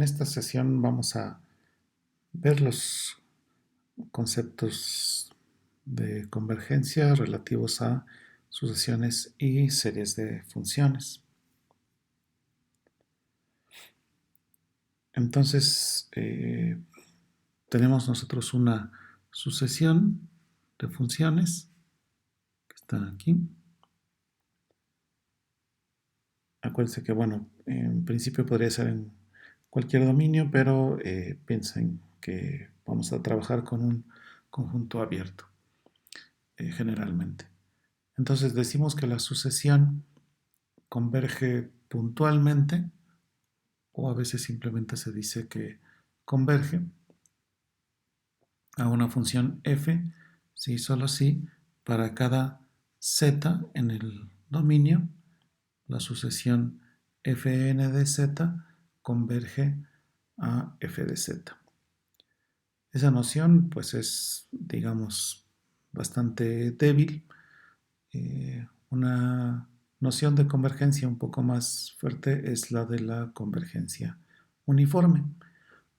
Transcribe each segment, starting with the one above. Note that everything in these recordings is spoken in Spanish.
esta sesión vamos a ver los conceptos de convergencia relativos a sucesiones y series de funciones. Entonces, tenemos nosotros una sucesión de funciones que está aquí. Acuérdense que, bueno, en principio podría ser en cualquier dominio, pero piensen que vamos a trabajar con un conjunto abierto, generalmente. Entonces decimos que la sucesión converge puntualmente, o a veces simplemente se dice que converge a una función f, si solo si, para cada z en el dominio, la sucesión fn de z converge a f de z. Esa noción pues es, digamos, bastante débil. Una noción de convergencia un poco más fuerte es la de la convergencia uniforme.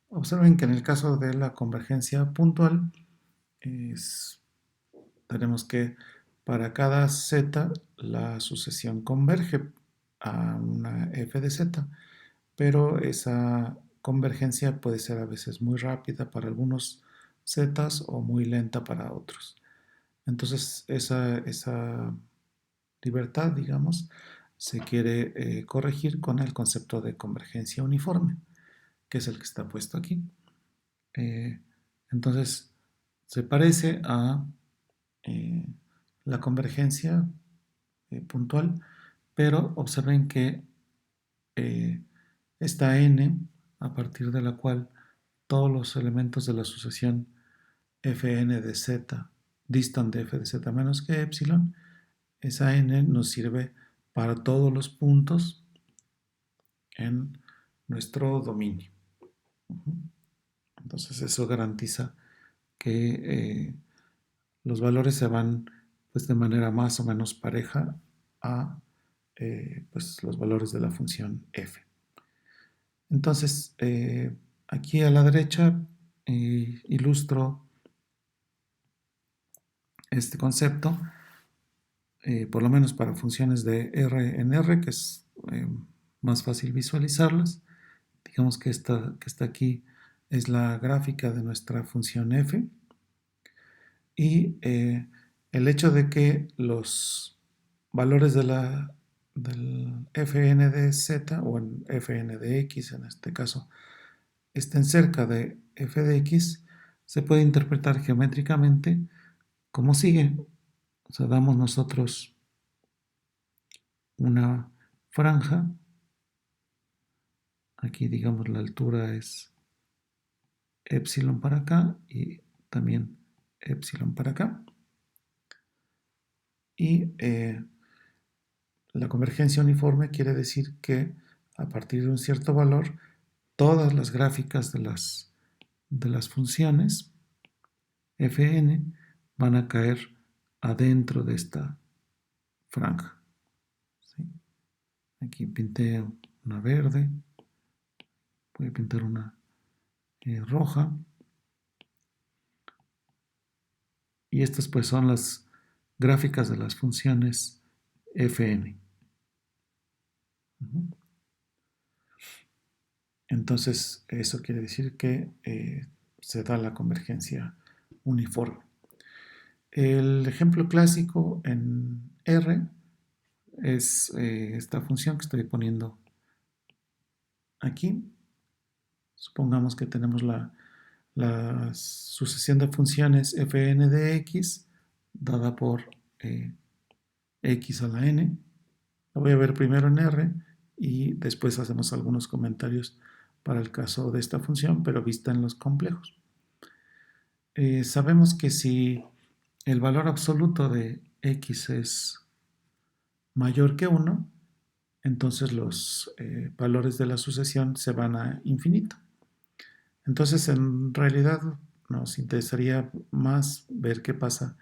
Observen que en el caso de la convergencia puntual tenemos que para cada z la sucesión converge a una f de z, pero esa convergencia puede ser a veces muy rápida para algunos z o muy lenta para otros. Entonces esa libertad, digamos, se quiere corregir con el concepto de convergencia uniforme, que es el que está puesto aquí. Entonces, se parece a la convergencia puntual, pero observen que esta n, a partir de la cual todos los elementos de la sucesión fn de z distan de f de z menos que epsilon, esa n nos sirve para todos los puntos en nuestro dominio. Entonces eso garantiza que los valores se van pues, de manera más o menos pareja a pues, los valores de la función f. Entonces, aquí a la derecha ilustro este concepto, por lo menos para funciones de R en R, que es más fácil visualizarlas. Digamos que esta que está aquí es la gráfica de nuestra función f. Y el hecho de que los valores del fn de z o en fn de x en este caso estén cerca de f de x se puede interpretar geométricamente como sigue. O sea, damos nosotros una franja. Aquí, digamos, la altura es epsilon para acá y también epsilon para acá. Y la convergencia uniforme quiere decir que a partir de un cierto valor, todas las gráficas de las funciones fn van a caer adentro de esta franja. ¿Sí? Aquí pinté una verde, voy a pintar una roja. Y estas pues son las gráficas de las funciones fn. Entonces eso quiere decir que se da la convergencia uniforme. El ejemplo clásico en R es esta función que estoy poniendo aquí. Supongamos que tenemos la sucesión de funciones fn de x dada por x a la n. La voy a ver primero en R y después hacemos algunos comentarios para el caso de esta función, pero vista en los complejos. Sabemos que si el valor absoluto de x es mayor que 1, entonces los valores de la sucesión se van a infinito. Entonces, en realidad, nos interesaría más ver qué pasa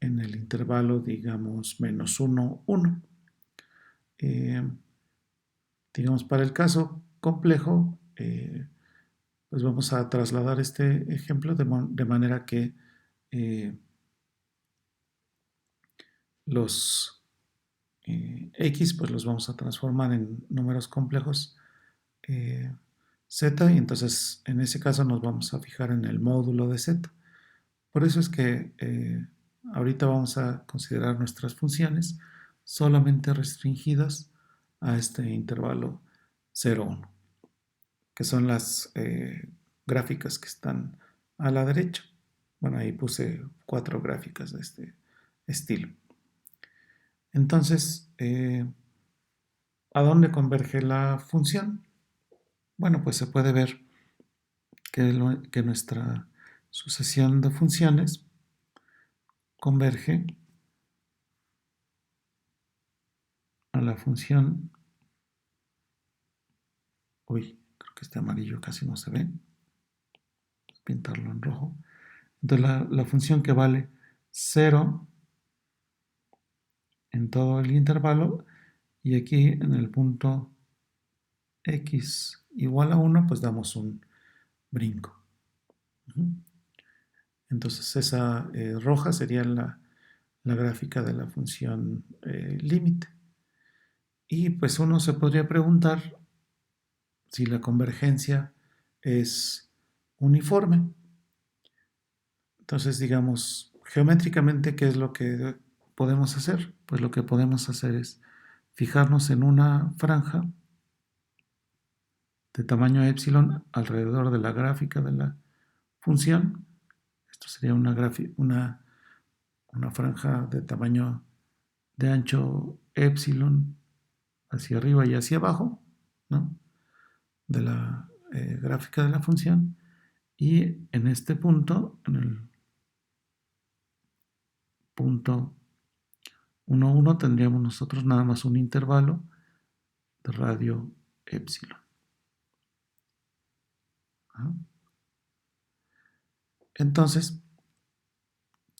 en el intervalo, digamos, menos 1, 1. Digamos, para el caso complejo, pues vamos a trasladar este ejemplo de manera que los x pues los vamos a transformar en números complejos z, y entonces en ese caso nos vamos a fijar en el módulo de z. Por eso es que ahorita vamos a considerar nuestras funciones solamente restringidas a este intervalo 0, 1, que son las gráficas que están a la derecha. Bueno, ahí puse 4 gráficas de este estilo. Entonces, ¿a dónde converge la función? Bueno, pues se puede ver que nuestra sucesión de funciones converge a la función. Uy, creo que este amarillo casi no se ve. Voy a pintarlo en rojo. Entonces la función que vale 0 en todo el intervalo, y aquí en el punto x igual a 1, pues damos un brinco. Entonces esa roja sería la gráfica de la función límite. Y pues uno se podría preguntar si la convergencia es uniforme. Entonces, digamos, geométricamente, ¿qué es lo que podemos hacer? Pues lo que podemos hacer es fijarnos en una franja de tamaño epsilon alrededor de la gráfica de la función. Esto sería una franja de tamaño de ancho epsilon hacia arriba y hacia abajo, ¿no? De la gráfica de la función. Y en este punto, en el punto 1, 1, tendríamos nosotros nada más un intervalo de radio epsilon. Entonces,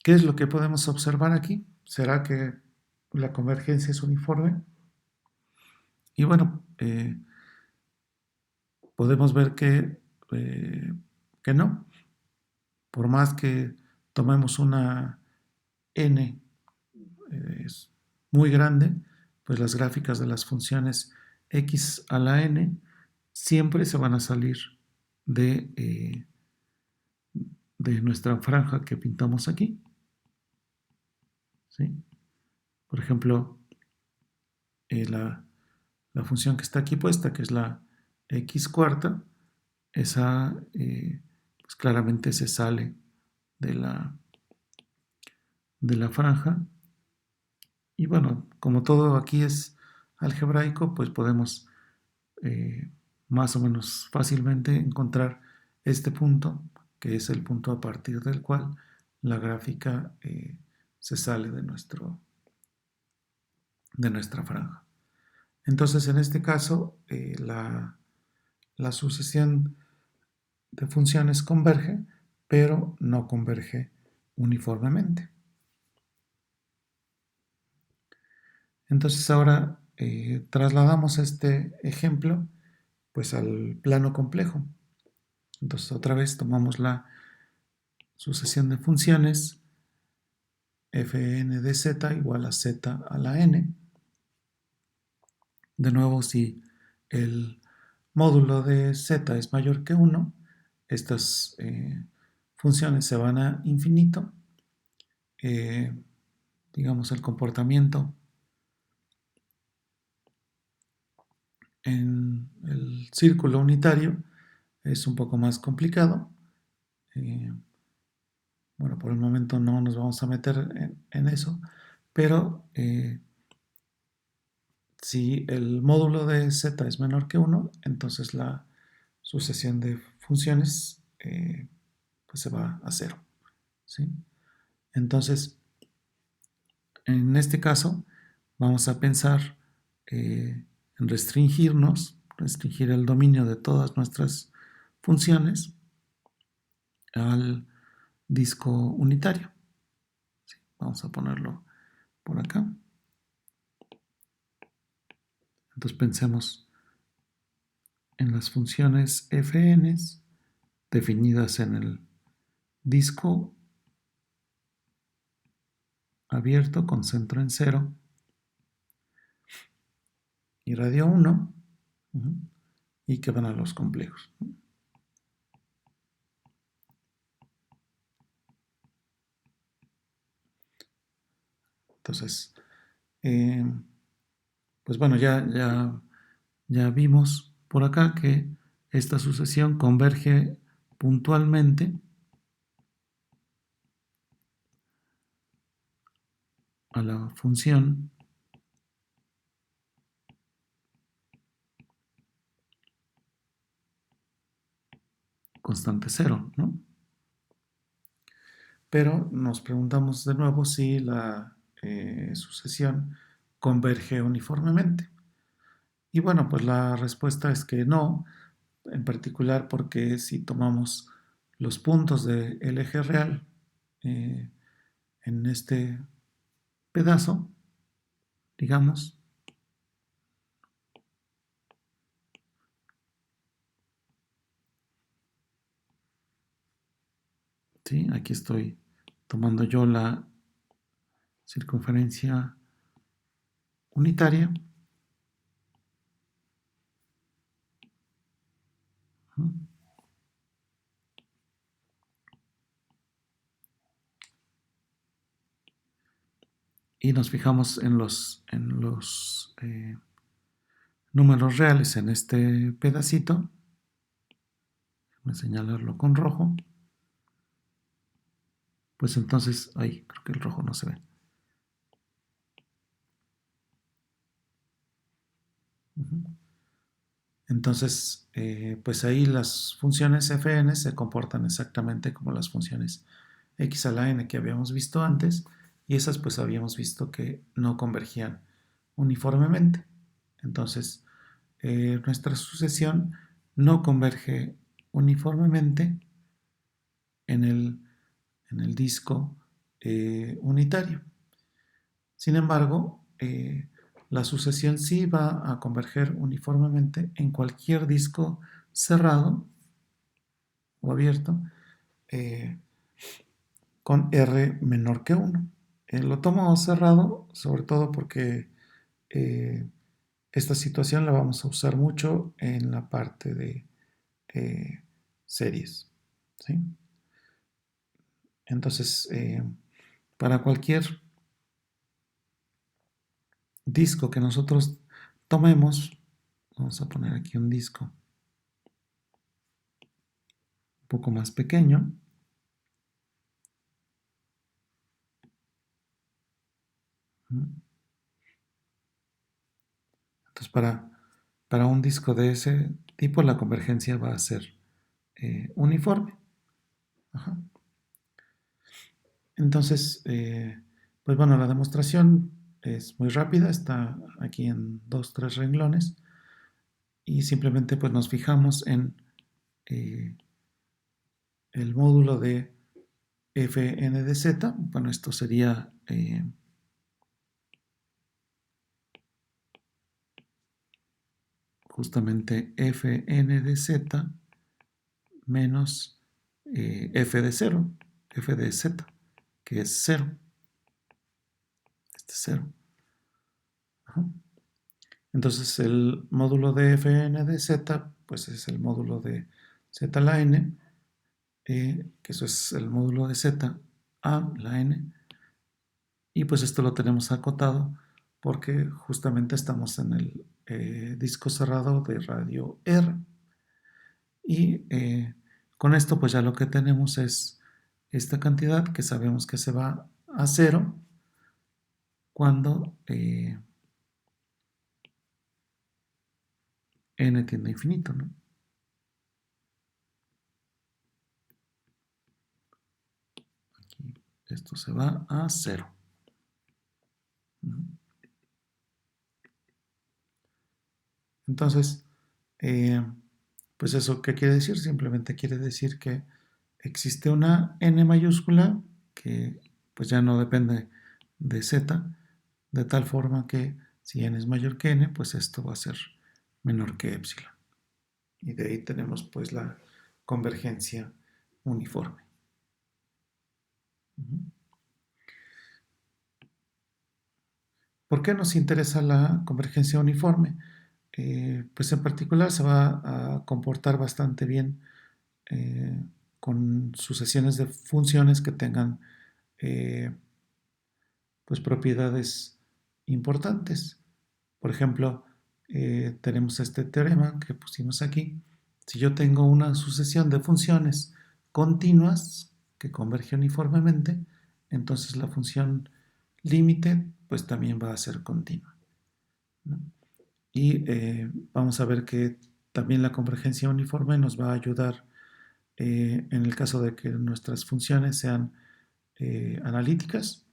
¿qué es lo que podemos observar aquí? ¿Será que la convergencia es uniforme? Y bueno, podemos ver que no. Por más que tomemos una n es muy grande, pues las gráficas de las funciones x a la n siempre se van a salir de, de nuestra franja que pintamos aquí. ¿Sí? Por ejemplo, la función que está aquí puesta, que es la x cuarta, esa pues claramente se sale de de la franja. Y bueno, como todo aquí es algebraico, pues podemos más o menos fácilmente encontrar este punto, que es el punto a partir del cual la gráfica se sale de nuestra franja. Entonces, en este caso, la sucesión de funciones converge, pero no converge uniformemente. Entonces ahora trasladamos este ejemplo pues al plano complejo. Entonces otra vez tomamos la sucesión de funciones fn de z igual a z a la n. De nuevo, si el módulo de z es mayor que 1, estas funciones se van a infinito. Digamos, el comportamiento en el círculo unitario es un poco más complicado. Bueno, por el momento no nos vamos a meter en eso, pero si el módulo de z es menor que 1, entonces la sucesión de funciones pues se va a 0. ¿Sí? Entonces, en este caso, vamos a pensar en restringir el dominio de todas nuestras funciones al disco unitario. ¿Sí? Vamos a ponerlo por acá. Entonces pensemos en las funciones fn definidas en el disco abierto con centro en 0 y radio 1, y que van a los complejos. Entonces, pues bueno, ya vimos por acá que esta sucesión converge puntualmente a la función constante 0, ¿no? Pero nos preguntamos de nuevo si la sucesión converge uniformemente. Y bueno, pues la respuesta es que no, en particular porque si tomamos los puntos del eje real en este pedazo, digamos, ¿sí? Aquí estoy tomando yo la circunferencia unitaria. Y nos fijamos en los números reales en este pedacito. Voy a señalarlo con rojo. Pues entonces, ahí, creo que el rojo no se ve. Entonces, pues ahí las funciones fn se comportan exactamente como las funciones x a la n que habíamos visto antes, y esas pues habíamos visto que no convergían uniformemente. Entonces, nuestra sucesión no converge uniformemente en el disco unitario. Sin embargo, la sucesión sí va a converger uniformemente en cualquier disco cerrado o abierto con R menor que 1. Lo tomo cerrado sobre todo porque esta situación la vamos a usar mucho en la parte de series, ¿sí? Entonces, para cualquier disco que nosotros tomemos, vamos a poner aquí un disco un poco más pequeño. Entonces, para un disco de ese tipo, la convergencia va a ser uniforme. Ajá. Entonces, pues bueno, la demostración es muy rápida, está aquí en 2-3 renglones, y simplemente pues nos fijamos en el módulo de fn de z. Bueno, esto sería justamente fn de z menos f de 0, f de z, que es 0. Este es 0. Ajá. Entonces el módulo de fn de z, pues es el módulo de z a la n, que eso es el módulo de z a la n, y pues esto lo tenemos acotado porque justamente estamos en el disco cerrado de radio R. Y con esto pues ya lo que tenemos es esta cantidad que sabemos que se va a 0 cuando n tiende a infinito, ¿no? Aquí esto se va a 0. Entonces, pues eso, ¿qué quiere decir? Simplemente quiere decir que existe una n mayúscula que pues ya no depende de z, de tal forma que si n es mayor que n, pues esto va a ser menor que epsilon. Y de ahí tenemos pues la convergencia uniforme. ¿Por qué nos interesa la convergencia uniforme? Pues en particular se va a comportar bastante bien con sucesiones de funciones que tengan pues propiedades importantes. Por ejemplo, tenemos este teorema que pusimos aquí. Si yo tengo una sucesión de funciones continuas que convergen uniformemente, entonces la función límite pues también va a ser continua, ¿no? Y vamos a ver que también la convergencia uniforme nos va a ayudar en el caso de que nuestras funciones sean analíticas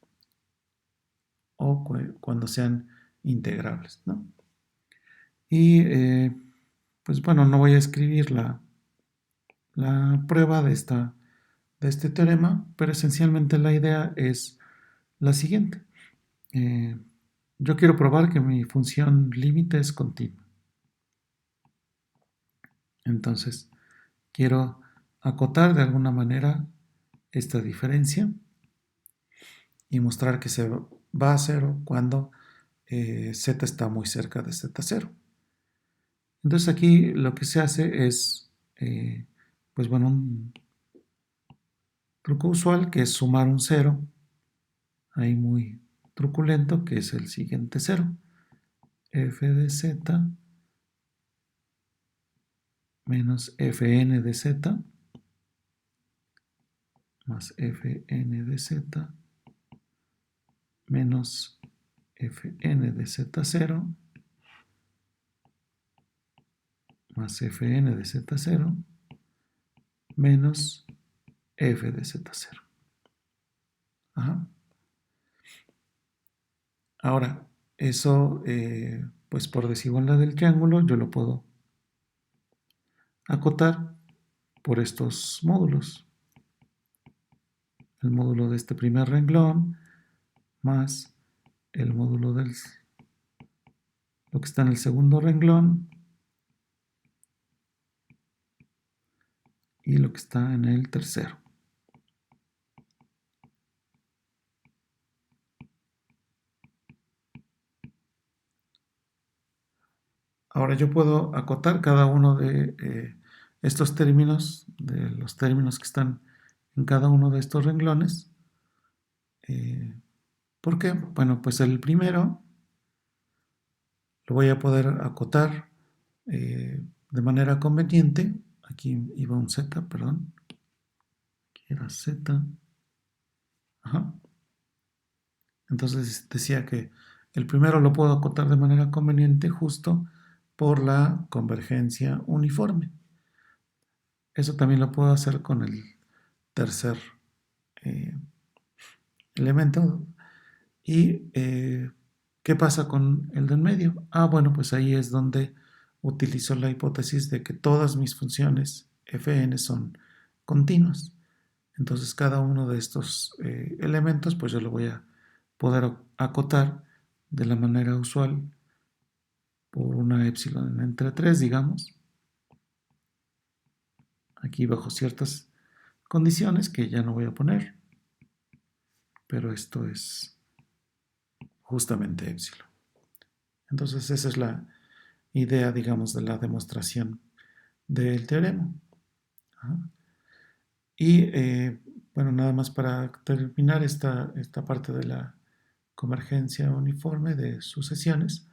o cuando sean integrables, ¿no? Y pues bueno, no voy a escribir la prueba de este teorema, pero esencialmente la idea es la siguiente. Yo quiero probar que mi función límite es continua. Entonces, quiero acotar de alguna manera esta diferencia y mostrar que se va a cero cuando z está muy cerca de z0. Entonces aquí lo que se hace es, pues bueno, un truco usual que es sumar un cero, ahí muy truculento, que es el siguiente cero. F de z menos fn de z más fn de z menos fn de z0 más fn de z0 menos f de z0. Ajá. Ahora, eso, pues por desigualdad del triángulo, yo lo puedo acotar por estos módulos. El módulo de este primer renglón más el módulo de lo que está en el segundo renglón y lo que está en el tercero. Ahora yo puedo acotar cada uno de estos términos, de los términos que están en cada uno de estos renglones. ¿Por qué? Bueno, pues el primero lo voy a poder acotar de manera conveniente. Aquí iba un z, perdón. Aquí era z. Ajá. Entonces decía que el primero lo puedo acotar de manera conveniente justo por la convergencia uniforme. Eso también lo puedo hacer con el tercer eh, elemento. ¿Y qué pasa con el de en medio? Ah, bueno, pues ahí es donde utilizo la hipótesis de que todas mis funciones fn son continuas. Entonces cada uno de estos elementos pues yo lo voy a poder acotar de la manera usual por una epsilon entre 3, digamos. Aquí bajo ciertas condiciones que ya no voy a poner, pero esto es justamente epsilon. Entonces esa es la idea, digamos, de la demostración del teorema. Ajá. Y bueno, nada más para terminar esta parte de la convergencia uniforme de sucesiones,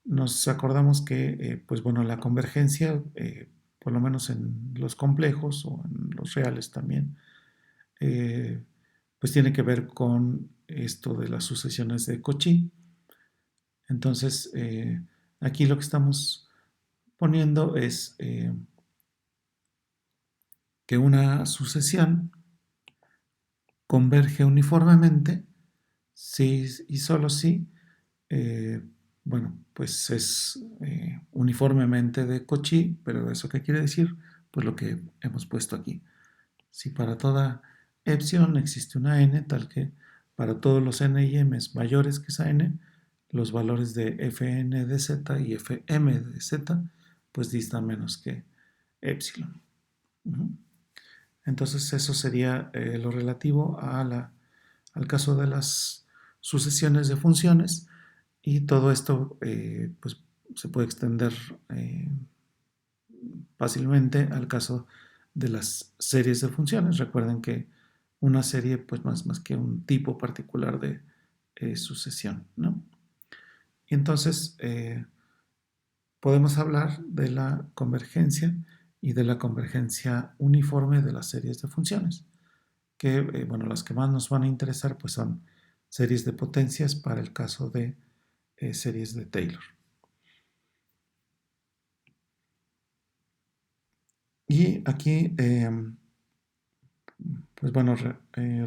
nos acordamos que, pues bueno, la convergencia, por lo menos en los complejos o en los reales también, pues tiene que ver con esto de las sucesiones de Cauchy. Entonces, aquí lo que estamos poniendo es que una sucesión converge uniformemente si y solo si, bueno, pues es uniformemente de Cauchy, pero ¿eso qué quiere decir? Pues lo que hemos puesto aquí. Si para toda epsilon existe una n, tal que para todos los n y m mayores que esa n, los valores de fn de z y fm de z, pues distan menos que epsilon. Entonces eso sería lo relativo al caso de las sucesiones de funciones, y todo esto pues, se puede extender fácilmente al caso de las series de funciones. Recuerden que una serie pues, no es más que un tipo particular de sucesión, ¿no? Y entonces podemos hablar de la convergencia y de la convergencia uniforme de las series de funciones, que bueno, las que más nos van a interesar pues son series de potencias para el caso de series de Taylor. Y aquí, pues bueno,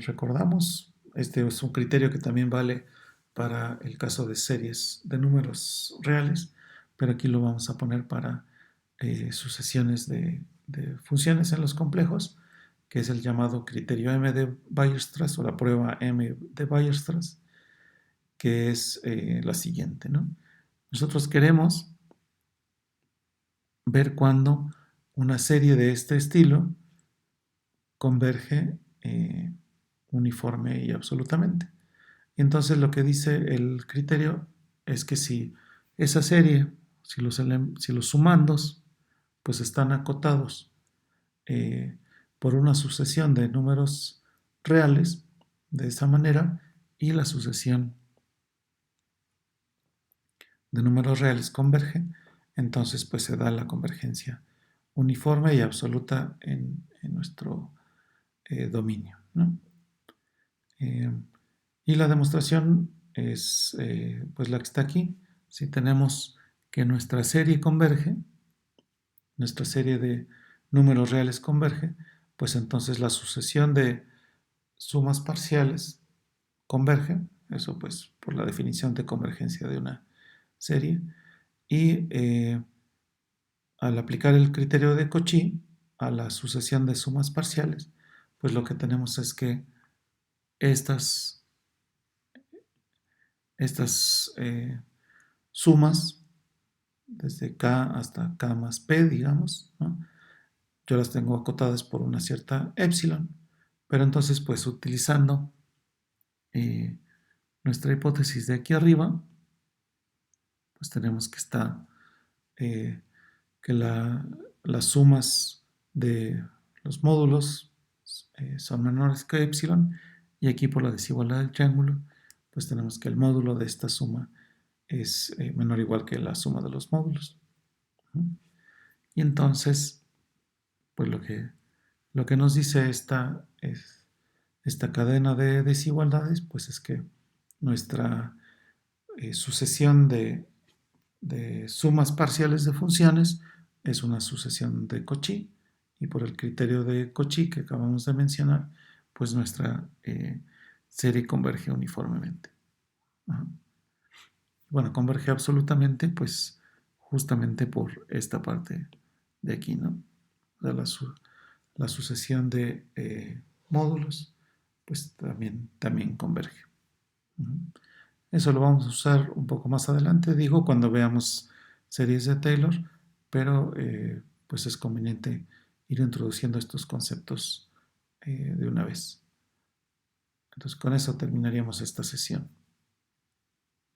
recordamos, este es un criterio que también vale para el caso de series de números reales, pero aquí lo vamos a poner para sucesiones de funciones en los complejos, que es el llamado criterio M de Weierstrass o la prueba M de Weierstrass, que es la siguiente, ¿no? Nosotros queremos ver cuándo una serie de este estilo converge uniforme y absolutamente. Y entonces lo que dice el criterio es que si esa serie, si los sumandos, pues están acotados eh, por una sucesión de números reales, de esa manera, y la sucesión de números reales converge, entonces pues se da la convergencia uniforme y absoluta en nuestro dominio, ¿no? Eh, y la demostración es pues la que está aquí. Si tenemos que nuestra serie converge, nuestra serie de números reales converge, pues entonces la sucesión de sumas parciales converge, eso pues por la definición de convergencia de una serie, y al aplicar el criterio de Cauchy a la sucesión de sumas parciales, pues lo que tenemos es que estas, estas sumas, desde K hasta K más P, digamos, ¿no? Yo las tengo acotadas por una cierta epsilon, pero entonces pues utilizando eh, nuestra hipótesis de aquí arriba, pues tenemos que está que las sumas de los módulos son menores que epsilon, y aquí por la desigualdad del triángulo, pues tenemos que el módulo de esta suma es menor o igual que la suma de los módulos. Y entonces, pues lo que nos dice esta cadena de desigualdades, pues es que nuestra sucesión de sumas parciales de funciones es una sucesión de Cauchy, y por el criterio de Cauchy que acabamos de mencionar, pues nuestra serie converge uniformemente. Ajá. Bueno, converge absolutamente, pues justamente por esta parte de aquí, ¿no? De la sucesión de módulos, pues también converge. Eso lo vamos a usar un poco más adelante, digo, cuando veamos series de Taylor, pero pues es conveniente ir introduciendo estos conceptos de una vez. Entonces con eso terminaríamos esta sesión.